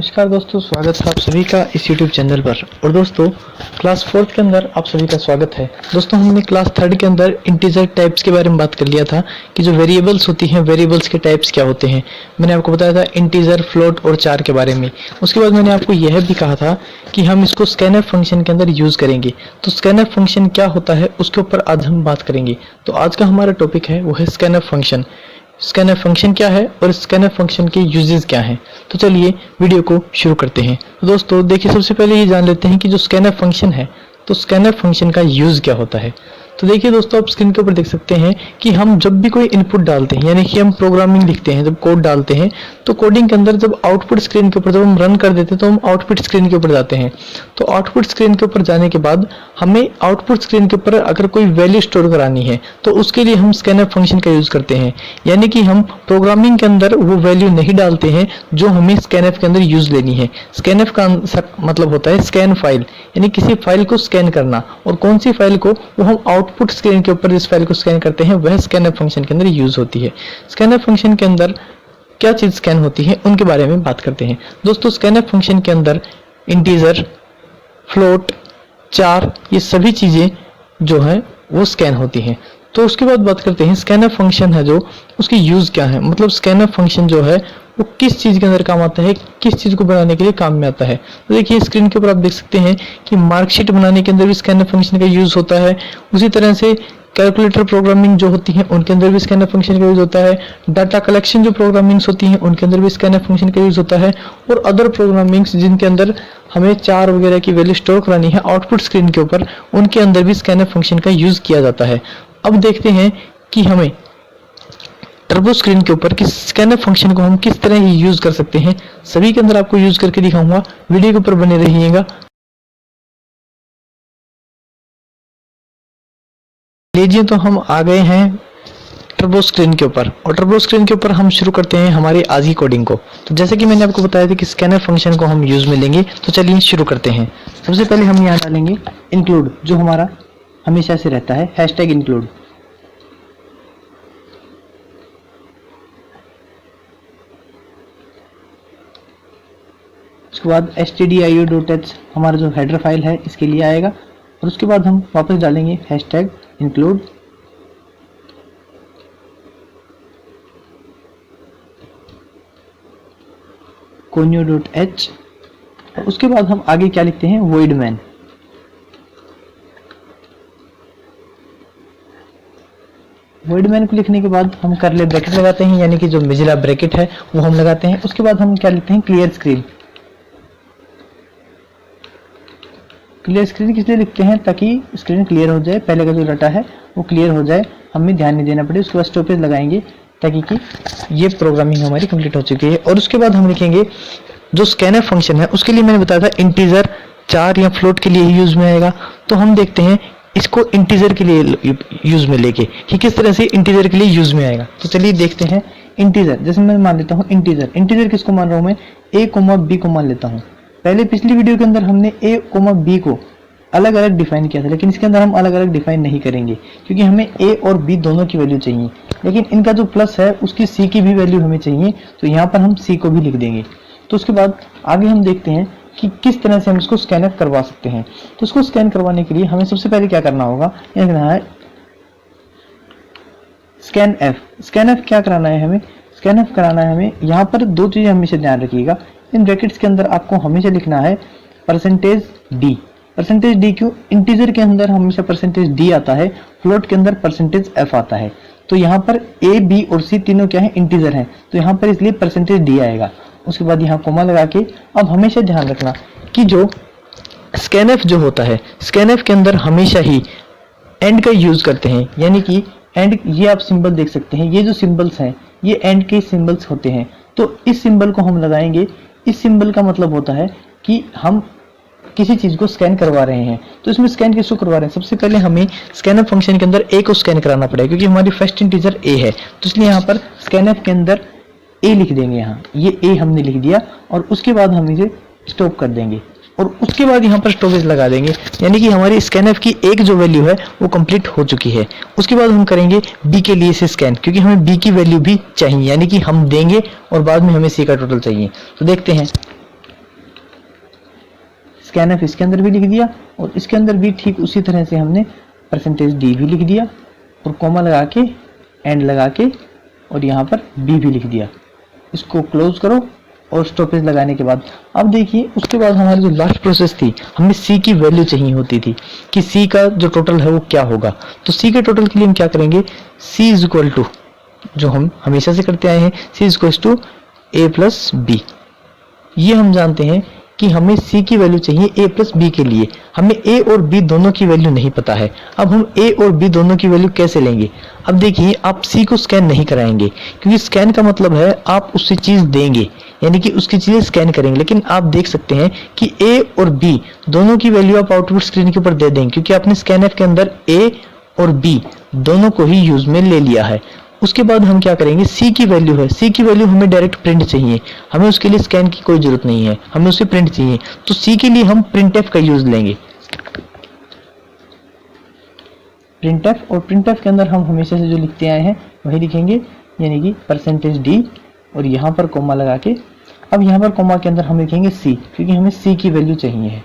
नमस्कार दोस्तों, स्वागत है आप सभी का इस YouTube चैनल पर। और दोस्तों, क्लास 4th के अंदर आप सभी का स्वागत है। दोस्तों, हमने क्लास 3rd के अंदर इंटीजर टाइप्स के बारे में बात कर लिया था कि जो वेरिएबल्स होती हैं, वेरिएबल्स के टाइप्स क्या होते हैं। मैंने आपको बताया था इंटीजर, फ्लोट और चार के बारे में। उसके बाद मैंने आपको यह भी कहा था कि हम इसको स्कैनफ फंक्शन के अंदर यूज करेंगे। तो स्कैनफ फंक्शन क्या होता है उसके ऊपर आज हम बात करेंगे। तो आज का हमारा टॉपिक है वो है स्कैनफ फंक्शन। स्कैनफ फंक्शन क्या है और स्कैनफ फंक्शन के यूजेस क्या हैं। तो चलिए वीडियो को शुरू करते हैं। तो दोस्तों देखिए, सबसे पहले ये जान लेते हैं कि जो स्कैनफ फंक्शन है, तो स्कैनफ फंक्शन का यूज क्या होता है। तो देखिए दोस्तों, आप स्क्रीन के ऊपर देख सकते हैं कि हम जब भी कोई इनपुट डालते हैं, यानी कि हम प्रोग्रामिंग लिखते हैं, जब कोड डालते हैं, तो कोडिंग के अंदर जब आउटपुट स्क्रीन के ऊपर जब हम रन कर देते हैं तो हम आउटपुट स्क्रीन के ऊपर जाते हैं। तो आउटपुट स्क्रीन के ऊपर जाने के बाद हमें आउटपुट स्क्रीन के ऊपर अगर कोई वैल्यू स्टोर करानी है तो उसके लिए हम स्कैनफ फंक्शन का यूज करते हैं। यानी कि हम प्रोग्रामिंग के अंदर वो वैल्यू नहीं डालते हैं जो हमें स्कैनफ के अंदर यूज लेनी है। स्कैनफ का मतलब होता है स्कैन फाइल, यानी किसी फाइल को स्कैन करना। और कौन सी फाइल को, वो हम आउटपुट स्क्रीन के ऊपर जिस फाइल को स्कैन करते हैं वह स्कैनफ फंक्शन के अंदर यूज होती है। स्कैनफ फंक्शन के अंदर क्या चीज स्कैन होती है उनके बारे में बात करते हैं। दोस्तों, स्कैनफ फंक्शन के अंदर इंटीजर, फ्लोट, चार, ये सभी चीजें जो है वो स्कैन होती हैं। तो उसके बाद बात करते हैं स्कैनफ फंक्शन है जो, उसकी यूज क्या है। मतलब स्कैनफ फंक्शन जो है वो किस चीज के अंदर काम आता है, किस चीज को बनाने के लिए काम में आता है। तो देखिए स्क्रीन के ऊपर आप देख सकते हैं कि मार्कशीट बनाने के अंदर भी स्कैनफ फंक्शन का यूज होता है। उसी तरह से कैलकुलेटर प्रोग्रामिंग जो होती है उनके अंदर भी स्कैनफ फंक्शन का यूज होता है। डाटा कलेक्शन जो प्रोग्रामिंग्स होती हैं उनके अंदर भी स्कैनफ फंक्शन का यूज होता है। और अदर प्रोग्रामिंग्स जिनके अंदर हमें चार वगैरह की वैल्यू स्टोर करानी है आउटपुट स्क्रीन के ऊपर, उनके अंदर भी स्कैनफ फंक्शन का यूज किया जाता है। अब देखते हैं कि हमें टर्बो स्क्रीन के ऊपर किस स्कैनफ फंक्शन को हम किस तरह ही यूज कर सकते हैं, सभी के अंदर आपको यूज करके दिखाऊंगा। वीडियो के ऊपर बने रहिएगा। लीजिए, तो हम आ गए हैं टर्बो स्क्रीन के ऊपर। और टर्बो स्क्रीन के ऊपर हम शुरू करते हैं हमारी आज की कोडिंग को। तो जैसे कि मैंने आपको बताया था कि स्कैनफ फंक्शन को हम यूज में लेंगे, तो चलिए शुरू करते हैं। सबसे पहले हम यहाँ डालेंगे इंक्लूड, जो हमारा हमेशा से रहता है, हैशटैग इंक्लूड। उसके बाद stdio.h हमारा जो हेडर फाइल है इसके लिए आएगा। और उसके बाद हम वापस डालेंगे हैशटैग इंक्लूड। conio.h। और उसके बाद हम आगे क्या लिखते हैं, void main। void main को लिखने के बाद हम करले ब्रैकेट लगाते हैं, यानी कि जो मिजिला ब्रैकेट है वो हम लगाते हैं। उसके बाद हम क्या लिखते हैं, क्लियर स्क्रीन। क्लियर स्क्रीन किस लिए लिखते हैं, ताकि स्क्रीन क्लियर हो जाए, पहले का जो डाटा है वो क्लियर हो जाए, हमें ध्यान नहीं देना पड़े। उसके बाद स्टॉपेज लगाएंगे ताकि कि ये प्रोग्रामिंग हमारी कंप्लीट हो चुकी है। और उसके बाद हम लिखेंगे जो स्कैनफ फंक्शन है, उसके लिए मैंने बताया था इंटीजर, चार या फ्लोट के लिए ही यूज में आएगा। तो हम देखते हैं इसको इंटीजर के लिए यूज में लेके कि किस तरह से इंटीजर के लिए यूज में आएगा। तो चलिए देखते हैं। इंटीजर, जैसे मैं मान लेता हूँ इंटीजर। इंटीजर किसको मान रहा हूँ मैं, a, b को मान लेता हूँ। पहले पिछली वीडियो के अंदर हमने a, b को अलग अलग डिफाइन किया था, लेकिन इसके अंदर हम अलग अलग डिफाइन नहीं करेंगे क्योंकि हमें a और b दोनों की वैल्यू चाहिए। लेकिन इनका जो प्लस है उसकी c की भी वैल्यू हमें चाहिए, तो यहाँ पर हम c को भी लिख देंगे। तो उसके बाद आगे हम देखते हैं कि किस तरह से हम इसको स्कैनफ करवा सकते हैं। तो इसको स्कैन करवाने के लिए हमें सबसे पहले क्या करना होगा, यह लिखना है स्कैनफ। स्कैनफ क्या कराना है हमें, स्कैनफ कराना है हमें। यहाँ पर दो चीजें हमेशा ध्यान रखिएगा, इन ब्रैकेट्स के अंदर आपको हमेशा लिखना है %d। %d क्यों, इंटीजर के अंदर हमेशा %d आता है, फ्लोट के अंदर %f आता है। तो यहाँ पर a, b और c तीनों क्या है, इंटीजर हैं, तो यहाँ पर इसलिए %d आएगा। उसके बाद यहाँ कोमा लगा के अब हमेशा ध्यान रखना कि जो स्कैनफ जो होता है, स्कैनफ के अंदर हमेशा ही एंड का यूज करते हैं। यानी कि एंड, ये आप सिंबल देख सकते हैं, ये जो सिंबल्स हैं ये एंड के सिंबल्स होते हैं। तो इस सिंबल को हम लगाएंगे। इस सिंबल का मतलब होता है कि हम किसी चीज को स्कैन करवा रहे हैं। तो इसमें स्कैन किसको करवा रहे हैं, सबसे पहले हमें स्कैनफ फंक्शन के अंदर a को स्कैन कराना पड़ेगा, क्योंकि हमारी फर्स्ट इंटीजर a है। तो इसलिए यहाँ पर स्कैनफ के अंदर a लिख देंगे। यहाँ ये a हमने लिख दिया और उसके बाद हम इसे स्टॉप कर देंगे और उसके बाद यहाँ पर स्टॉपेज लगा देंगे, यानी कि हमारी स्कैनफ की एक जो वैल्यू है वो कंप्लीट हो चुकी है। उसके बाद हम करेंगे b के लिए से स्कैन, क्योंकि हमें b की वैल्यू भी चाहिए, यानी कि हम देंगे और बाद में हमें c का टोटल चाहिए। तो देखते हैं स्कैनफ इसके अंदर भी लिख दिया और इसके अंदर भी ठीक उसी तरह से हमने %d भी लिख दिया और कॉमा लगा के एंड लगा के और यहाँ पर b भी लिख दिया। इसको क्लोज करो और स्टॉपेज लगाने के बाद अब देखिए उसके बाद हमारी जो लास्ट प्रोसेस थी, हमें c की वैल्यू चाहिए होती थी कि c का जो टोटल है वो क्या होगा। तो c के टोटल के लिए हम क्या करेंगे, c इज इक्वल टू जो हम हमेशा से करते आए हैं, c is equal to a plus b। ये हम जानते हैं कि हमें c की वैल्यू चाहिए a प्लस b के लिए। हमें a और b दोनों की वैल्यू नहीं पता है। अब हम a और b दोनों की वैल्यू कैसे लेंगे। अब देखिए आप c को स्कैन नहीं कराएंगे क्योंकि स्कैन का मतलब है आप उससे चीज देंगे, यानी कि उसकी चीजें स्कैन करेंगे। लेकिन आप देख सकते हैं कि a और b दोनों की वैल्यू आप आउटपुट स्क्रीन के ऊपर दे देंगे क्योंकि आपने स्कैनफ के अंदर a और b दोनों को ही यूज में ले लिया है। उसके बाद हम क्या करेंगे, c की वैल्यू है, c की वैल्यू हमें डायरेक्ट प्रिंट चाहिए, हमें उसके लिए स्कैन की कोई जरूरत नहीं है, हमें उसे प्रिंट चाहिए। तो c के लिए हम printf का यूज लेंगे, printf, और printf के अंदर हम हमेशा से जो लिखते आए हैं वही लिखेंगे, यानी कि %d और यहाँ पर कॉमा लगा के। अब यहाँ पर कॉमा के अंदर हम लिखेंगे c क्योंकि हमें c की वैल्यू चाहिए है।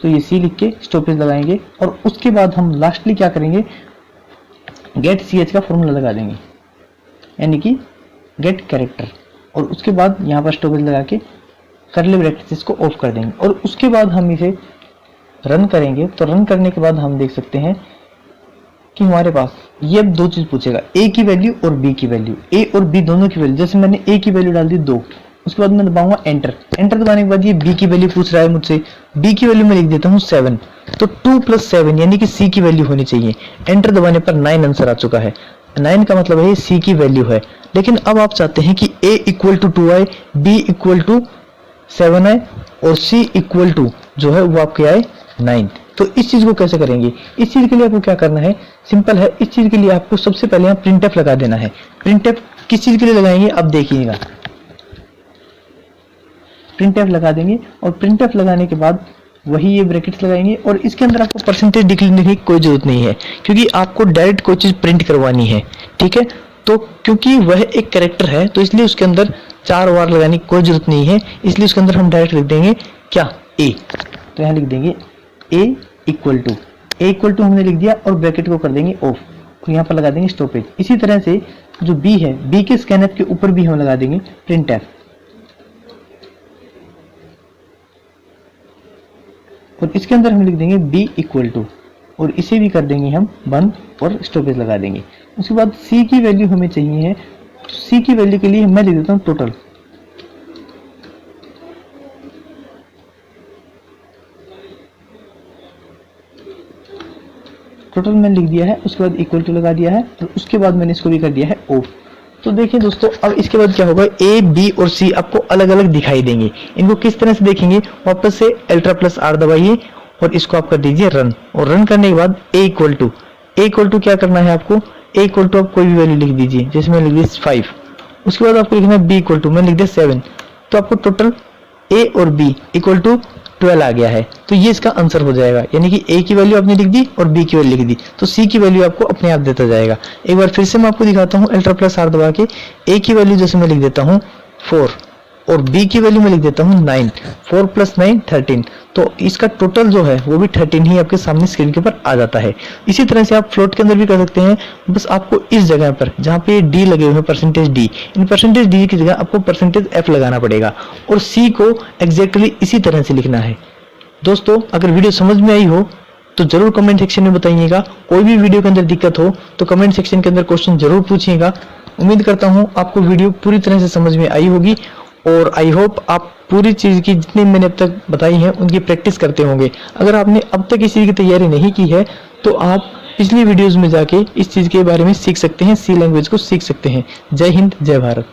तो ये c लिख के स्टॉपेज लगाएंगे और उसके बाद हम लास्टली क्या करेंगे, गेट ch का फॉर्मूला लगा देंगे, यानी कि गेट कैरेक्टर, और उसके बाद यहाँ पर स्टॉपेज लगा के कर्ली ब्रैकेट्स को ऑफ कर देंगे और उसके बाद हम इसे रन करेंगे। तो रन करने के बाद हम देख सकते हैं कि हमारे पास ये अब दो चीज पूछेगा, a की वैल्यू और b की वैल्यू, a और b दोनों की वैल्यू। जैसे मैंने a की वैल्यू डाल दी 2, उसके बाद मैं दबाऊंगा एंटर, एंटर दबाने के बाद ये b की वैल्यू पूछ रहा है मुझसे, b की वैल्यू मैं लिख देता हूँ 7, तो 2 + 7 यानी कि c की वैल्यू होनी चाहिए। एंटर दबाने पर 9 आंसर आ चुका है, 9 का मतलब है c की वैल्यू है। लेकिन अब आप चाहते हैं कि a = 2 आए, b = 7 आए और c = जो है वो आपके आए 9। तो इस चीज को कैसे करेंगे, इस चीज के लिए आपको क्या करना है, सिंपल है। इस चीज के लिए आपको सबसे पहले यहाँ printf लगा देना है। printf किस चीज के लिए लगाएंगे, अब देखिएगा, printf लगा देंगे और printf लगाने के बाद वही ये ब्रैकेट्स लगाएंगे और इसके अंदर आपको % लिखने की कोई जरूरत नहीं है क्योंकि आपको डायरेक्ट कोई चीज प्रिंट करवानी है, ठीक है। तो क्योंकि वह एक कैरेक्टर है तो इसलिए उसके अंदर 4 बार लगाने की कोई जरूरत नहीं है, इसलिए उसके अंदर हम डायरेक्ट लिख देंगे क्या, a। तो यहाँ लिख देंगे a हमने लिख दिया और ब्रैकेट को कर देंगे ऑफ और यहाँ पर लगा देंगे स्टॉपेज। इसी तरह से जो b है, b के स्कैनफ के ऊपर भी हम लगा देंगे printf और इसके अंदर हम लिख देंगे b और इसे भी कर देंगे हम बंद और स्टॉपेज लगा देंगे। उसके बाद c की वैल्यू हमें चाहिए है, c की वैल्यू के लिए मैं लिख देता हूँ टोटल, मैंने लिख दिया है। उसके बाद इक्वल टू लगा दिया है और उसके बाद मैंने इसको भी कर दिया है ऑफ। तो देखिए दोस्तों, अब इसके बाद क्या होगा, a, b और c आपको अलग अलग दिखाई देंगे। इनको किस तरह से देखेंगे, वापस से Ctrl+R दबाइए और इसको आप कर दीजिए रन, और रन करने के बाद a क्या करना है आपको, a आप कोई भी वैल्यू लिख दीजिए, जैसे मैं लिख दी 5। उसके बाद आपको लिखना है b मैं लिख दिया 7, तो आपको टोटल a और b = 12 आ गया है। तो ये इसका आंसर हो जाएगा, यानी कि a की वैल्यू आपने लिख दी और b की वैल्यू लिख दी, तो c की वैल्यू आपको अपने आप देता जाएगा। एक बार फिर से मैं आपको दिखाता हूँ, Ctrl+R दबा के a की वैल्यू जैसे मैं लिख देता हूँ 4 और b की वैल्यू मैं लिख देता हूँ 9, 4 + 9 13, तो इसका टोटल जो है वो भी 13 ही आपके सामने स्क्रीन के ऊपर आ जाता है। इसी तरह से आप फ्लोट के अंदर भी कर सकते हैं, बस आपको इस जगह पर जहाँ पे d लगे हुए हैं %d, इन %d की जगह आपको %f लगाना पड़ेगा और c को एग्जैक्टली इसी तरह से लिखना है। दोस्तों, अगर वीडियो समझ में आई हो तो जरूर कमेंट सेक्शन में बताइएगा। कोई भी वीडियो के अंदर दिक्कत हो तो कमेंट सेक्शन के अंदर क्वेश्चन जरूर पूछिएगा। उम्मीद करता हूँ आपको वीडियो पूरी तरह से समझ में आई होगी और आई होप आप पूरी चीज की जितनी मैंने अब तक बताई है उनकी प्रैक्टिस करते होंगे। अगर आपने अब तक इस चीज की तैयारी नहीं की है तो आप पिछली वीडियोस में जाके इस चीज के बारे में सीख सकते हैं, सी लैंग्वेज को सीख सकते हैं। जय हिंद, जय भारत।